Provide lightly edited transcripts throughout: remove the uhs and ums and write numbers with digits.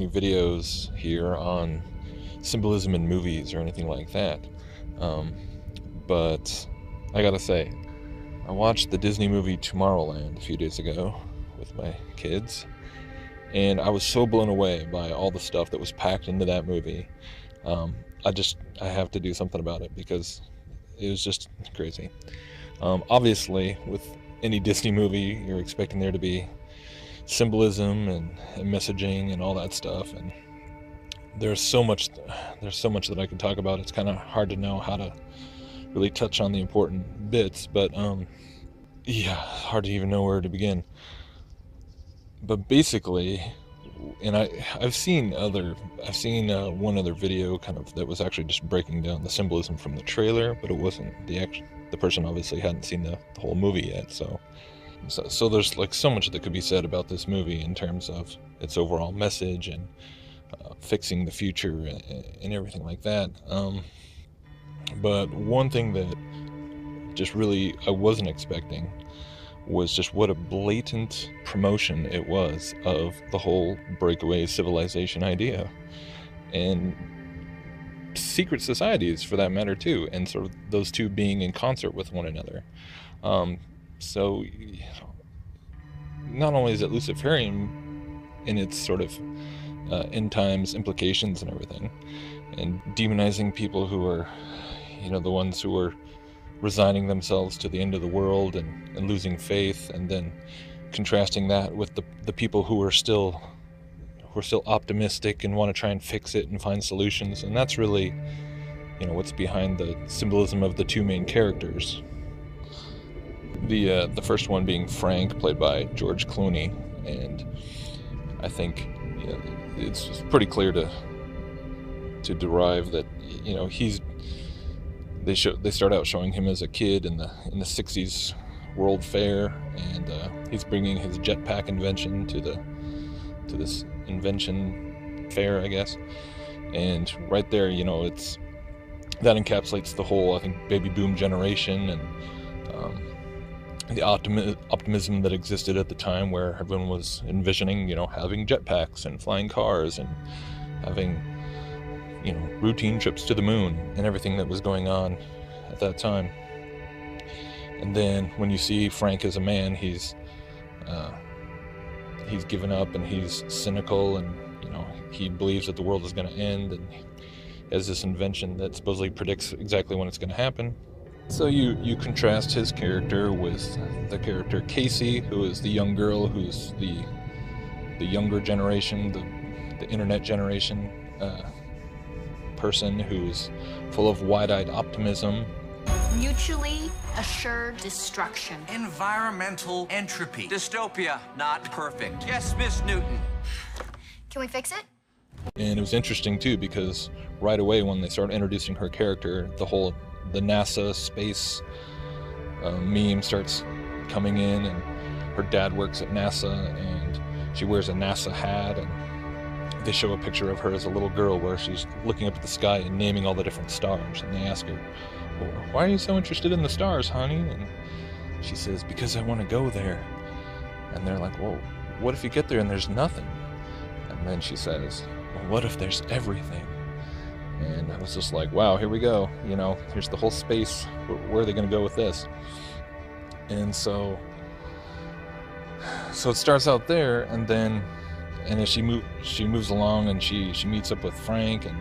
Any videos here on symbolism in movies or anything like that. But I gotta say, I watched the Disney movie Tomorrowland a few days ago with my kids, and I was so blown away by all the stuff that was packed into that movie. Um, I have to do something about it because it was just crazy. Obviously, with any Disney movie, you're expecting there to be symbolism and messaging and all that stuff, and there's so much that I can talk about. It's kind of hard to know how to really touch on the important bits, but yeah, hard to even know where to begin. But basically, and I've seen one other video kind of that was actually just breaking down the symbolism from the trailer, but it wasn't the person obviously hadn't seen the whole movie yet, so there's like so much that could be said about this movie in terms of its overall message and fixing the future and everything like that. But one thing that just really I wasn't expecting was just what a blatant promotion it was of the whole breakaway civilization idea and secret societies for that matter too, and sort of those two being in concert with one another. So not only is it Luciferian in its sort of end times implications and everything, and demonizing people who are, the ones who are resigning themselves to the end of the world and losing faith, and then contrasting that with the people who are still optimistic and want to try and fix it and find solutions. And that's really, what's behind the symbolism of the two main characters. The first one being Frank, played by George Clooney, and I think it's pretty clear to derive that they start out showing him as a kid in the 60s World Fair, and he's bringing his jetpack invention to this invention fair, I guess. And right there, it's that encapsulates the whole, I think, baby boom generation and the optimism that existed at the time, where everyone was envisioning, having jetpacks and flying cars and having, routine trips to the moon and everything that was going on at that time. And then when you see Frank as a man, he's given up and he's cynical, and he believes that the world is going to end, and he has this invention that supposedly predicts exactly when it's going to happen. So you contrast his character with the character Casey, who is the young girl, who's the younger generation, the internet generation person who's full of wide-eyed optimism. Mutually assured destruction. Environmental entropy. Dystopia, not perfect. Yes, Miss Newton. Can we fix it? And it was interesting too, because right away when they started introducing her character, the NASA space meme starts coming in, and her dad works at NASA, and she wears a NASA hat, and they show a picture of her as a little girl where she's looking up at the sky and naming all the different stars, and they ask her, well, why are you so interested in the stars, honey? And she says, because I want to go there. And they're like, well, what if you get there and there's nothing? And then she says, well, what if there's everything? And I was just like, wow, here we go. Here's the whole space. Where are they going to go with this? And so it starts out there, and as she moves along, and she meets up with Frank, and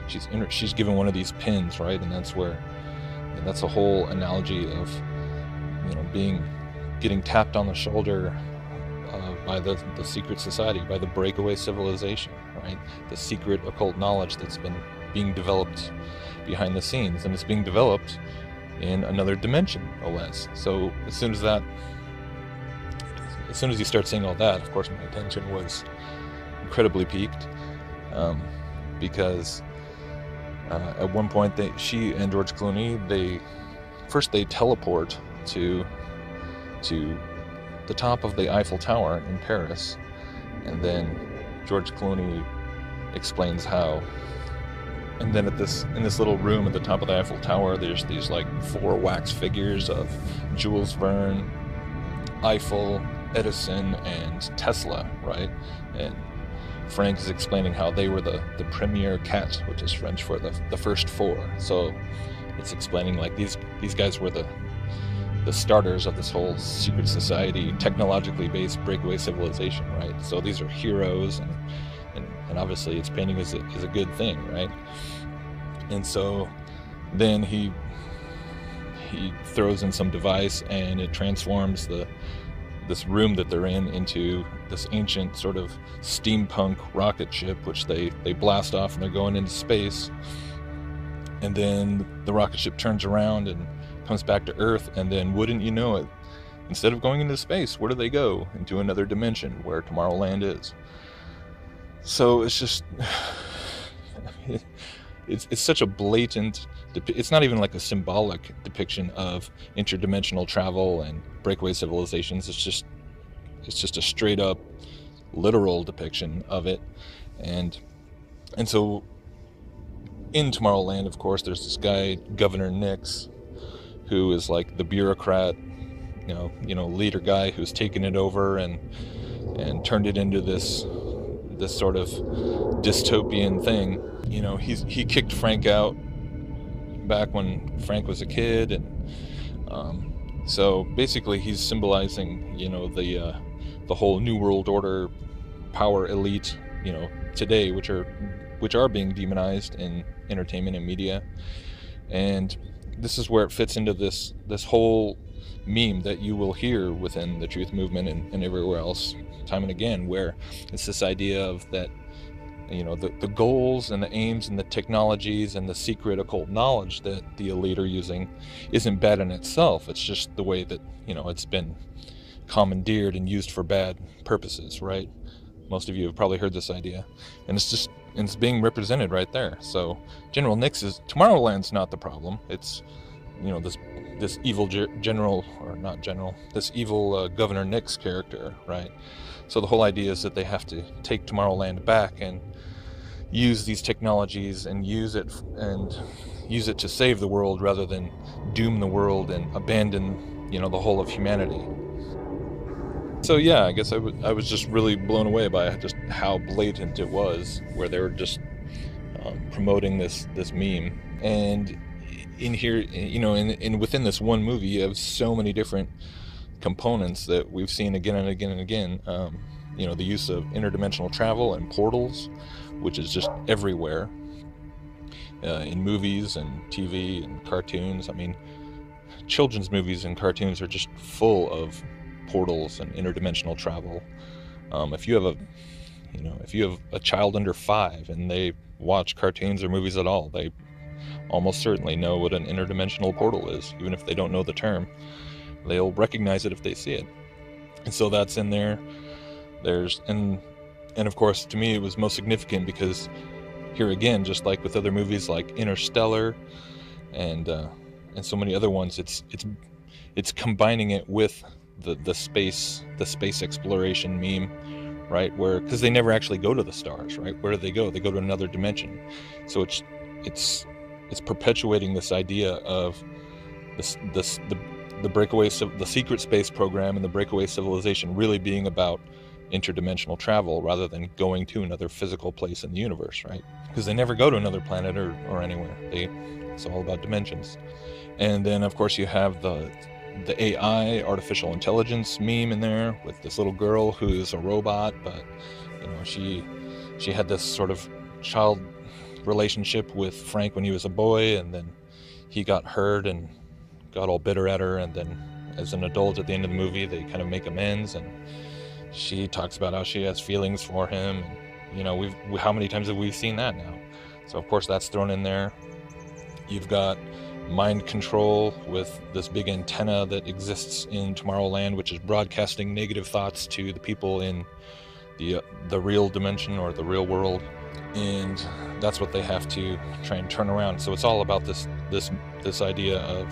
she's given one of these pins, right? And that's a whole analogy of getting tapped on the shoulder by the secret society, by the breakaway civilization, right? The secret occult knowledge that's been being developed behind the scenes, and it's being developed in another dimension, no less. So as soon as you start seeing all that, of course my attention was incredibly piqued, because at one point she and George Clooney, they teleport to the top of the Eiffel Tower in Paris, and then George Clooney explains how. And then in this little room at the top of the Eiffel Tower, there's these like 4 wax figures of Jules Verne, Eiffel, Edison, and Tesla, right? And Frank is explaining how they were the premier cat, which is French for the first four. So it's explaining like these guys were the starters of this whole secret society, technologically based breakaway civilization, right? So these are heroes, and obviously it's painting as a good thing, right? And so then he throws in some device, and it transforms this room that they're in into this ancient sort of steampunk rocket ship, which they blast off, and they're going into space. And then the rocket ship turns around and comes back to Earth, and then wouldn't you know it, instead of going into space, where do they go? Into another dimension where Tomorrowland is. So it's just it's such a blatant, it's not even like a symbolic depiction of interdimensional travel and breakaway civilizations. It's just a straight up literal depiction of it. And so in Tomorrowland, of course, there's this guy, Governor Nix, who is like the bureaucrat, you know, leader guy who's taken it over and turned it into this sort of dystopian thing. You know, he kicked Frank out back when Frank was a kid, and so basically he's symbolizing, you know, the whole New World Order power elite, you know, today, which are being demonized in entertainment and media. And this is where it fits into this whole meme that you will hear within the truth movement and everywhere else time and again, where it's this idea of that, you know, the goals and the aims and the technologies and the secret occult knowledge that the elite are using isn't bad in itself. It's just the way that, you know, it's been commandeered and used for bad purposes, right? Most of you have probably heard this idea, and it's being represented right there. So General Nix Tomorrowland's not the problem. It's, you know, this evil this evil Governor Nix character, right? So the whole idea is that they have to take Tomorrowland back and use these technologies and use it to save the world rather than doom the world and abandon, you know, the whole of humanity. So yeah, I guess I was just really blown away by just how blatant it was, where they were just promoting this meme. And in here, you know, in within this one movie, you have so many different components that we've seen again and again and again. You know, the use of interdimensional travel and portals, which is just everywhere in movies and TV and cartoons. I mean, children's movies and cartoons are just full of portals and interdimensional travel. If you have a child under 5 and they watch cartoons or movies at all, they almost certainly know what an interdimensional portal is. Even if they don't know the term, they'll recognize it if they see it. And so that's in there. And of course, to me, it was most significant because here again, just like with other movies like Interstellar and so many other ones, it's combining it with the space exploration meme, right? Where, because they never actually go to the stars, right? Where do they go? They go to another dimension. So it's perpetuating this idea of the breakaway, the secret space program and the breakaway civilization really being about interdimensional travel rather than going to another physical place in the universe, right? Because they never go to another planet or anywhere. It's all about dimensions. And then of course you have the AI, artificial intelligence meme in there with this little girl who's a robot, but you know, she had this sort of child relationship with Frank when he was a boy, and then he got hurt and got all bitter at her, and then as an adult at the end of the movie they kind of make amends, and she talks about how she has feelings for him. And, you know, how many times have we seen that now? So of course that's thrown in there. You've got mind control with this big antenna that exists in Tomorrowland, which is broadcasting negative thoughts to the people in the real dimension or the real world, and that's what they have to try and turn around. So it's all about this idea of,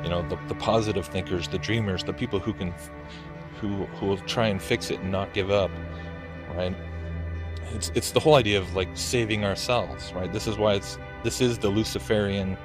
you know, the positive thinkers, the dreamers, the people who will try and fix it and not give up, right? It's the whole idea of like saving ourselves, right? This is the Luciferian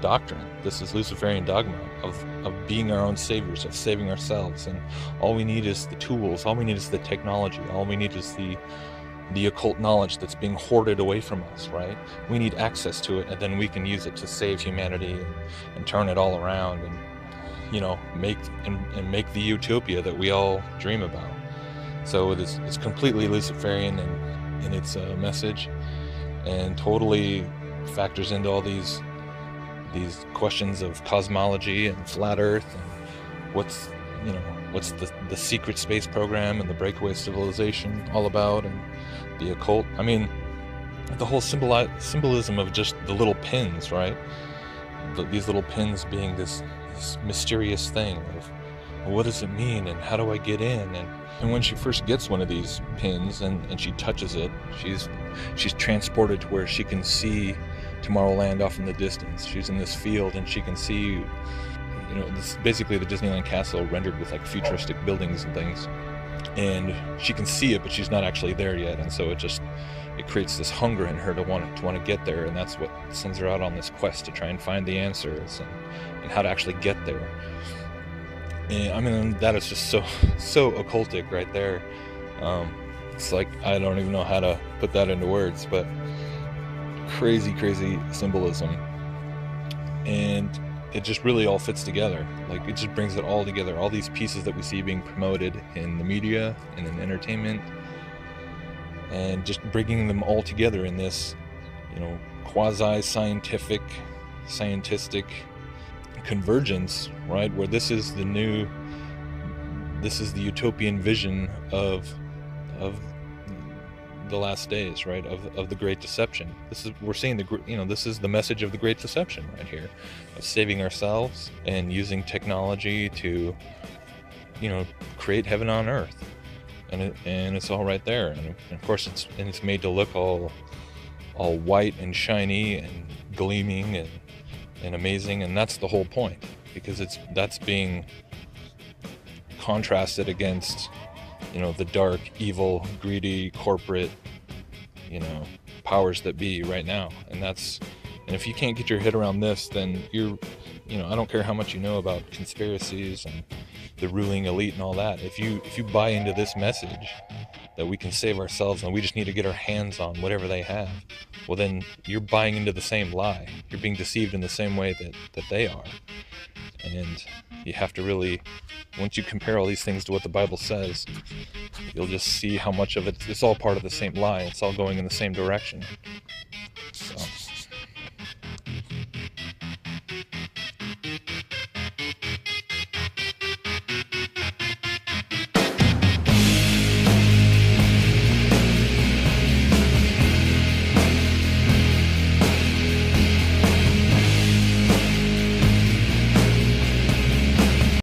doctrine. This is Luciferian dogma of being our own saviors, of saving ourselves. And all we need is the tools, all we need is the technology, all we need is the the occult knowledge that's being hoarded away from us, right? We need access to it, and then we can use it to save humanity and turn it all around, and make the utopia that we all dream about. So it's completely Luciferian in its message, and totally factors into all these questions of cosmology and flat Earth, and what's the secret space program and the breakaway civilization all about, and the occult. I mean, the whole symbolism of just the little pins, right? These little pins being this mysterious thing of, well, what does it mean, and how do I get in? And when she first gets one of these pins and she touches it, she's transported to where she can see Tomorrowland off in the distance. She's in this field and she can see, this is basically the Disneyland castle rendered with like futuristic buildings and things. And she can see it, but she's not actually there yet. And so it creates this hunger in her to want to get there, and that's what sends her out on this quest to try and find the answers and how to actually get there. And I mean, that is just so occultic right there. It's like, I don't even know how to put that into words, but crazy symbolism. And it just really all fits together. Like, it just brings it all together. All these pieces that we see being promoted in the media and in entertainment, and just bringing them all together in this, quasi-scientific, scientistic convergence, right? Where this is the utopian vision of the last days, right? Of the Great Deception. We're seeing this is the message of the Great Deception right here, of saving ourselves and using technology to, create heaven on earth. And it's all right there, and of course it's made to look all white and shiny and gleaming and amazing, and that's the whole point, because that's being contrasted against the dark, evil, greedy, corporate powers that be right now. And if you can't get your head around this, then I don't care how much you know about conspiracies and the ruling elite and all that. If you buy into this message that we can save ourselves and we just need to get our hands on whatever they have, well, then you're buying into the same lie. You're being deceived in the same way that they are. And you have to really, once you compare all these things to what the Bible says, you'll just see how much of it's all part of the same lie. It's all going in the same direction.